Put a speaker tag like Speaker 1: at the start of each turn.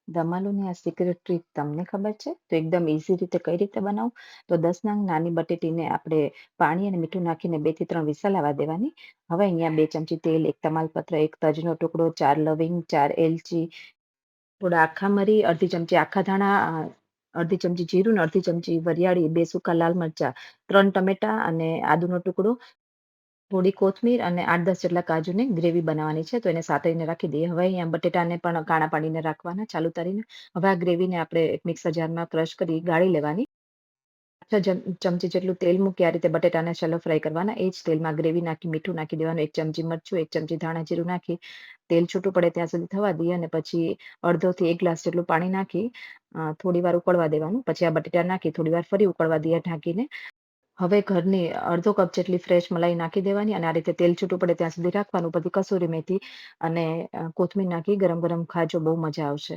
Speaker 1: દમ આલુની આ secret trick તમને ખબર છે? તો એકદમ ઈઝી રીતે કઈ રીતે બનાવું? તો 10 નંગ નાની બટેટીને આપણે પાણી અને મીઠું નાખીને 2 થી 3 વિસલ આવવા દેવાની. હવે અહીંયા 2 ચમચી તેલ, 1 તમાલપત્ર, 1 તજનો ટુકડો, 4 લવિંગ, 4 એલચી, થોડા આખા મરી, અડધી ચમચી આખા ધાણા, અડધી ચમચી જીરું ને અડધી ચમચી વરિયાળી, 2 સૂકા લાલ મરચા, 3 ટમેટા અને આદુનો ટુકડો, થોડી કોથમીર અને 8-10 જેટલા કાજુની ગ્રેવી બનાવવાની છે, તો એને સાતળીને રાખી દઈએ. હવે અહીંયા બટેટાને પણ કાણા પાડીને રાખવાના ચાલુ તરીને. હવે આ ગ્રેવીને આપણે એક મિક્સર જારમાં ક્રશ કરી ગાળી લેવાની. 6 ચમચી જેટલું તેલ મૂકી આ રીતે બટેટાને શેલો ફ્રાય કરવાના. એ જ તેલમાં ગ્રેવી નાખી, મીઠું નાખી દેવાનું, 1 ચમચી મરચું, 1 ચમચી ધાણા જીરું નાખી, તેલ છૂટું પડે ત્યાં સુધી થવા દઈએ અને પછી અડધોથી 1 ગ્લાસ જેટલું પાણી નાખી થોડીવાર ઉકળવા દેવાનું. પછી આ બટેટા નાખી થોડીવાર ફરી ઉકળવા દઈએ ઢાંકીને. હવે ઘરની અડધો કપ જેટલી ફ્રેશ મલાઈ નાખી દેવાની અને આ રીતે તેલ છૂટું પડે ત્યાં સુધી રાખવાનું. પછી કસૂરી મેથી અને કોથમીર નાખી ગરમ ગરમ ખાજો, બહુ મજા આવશે.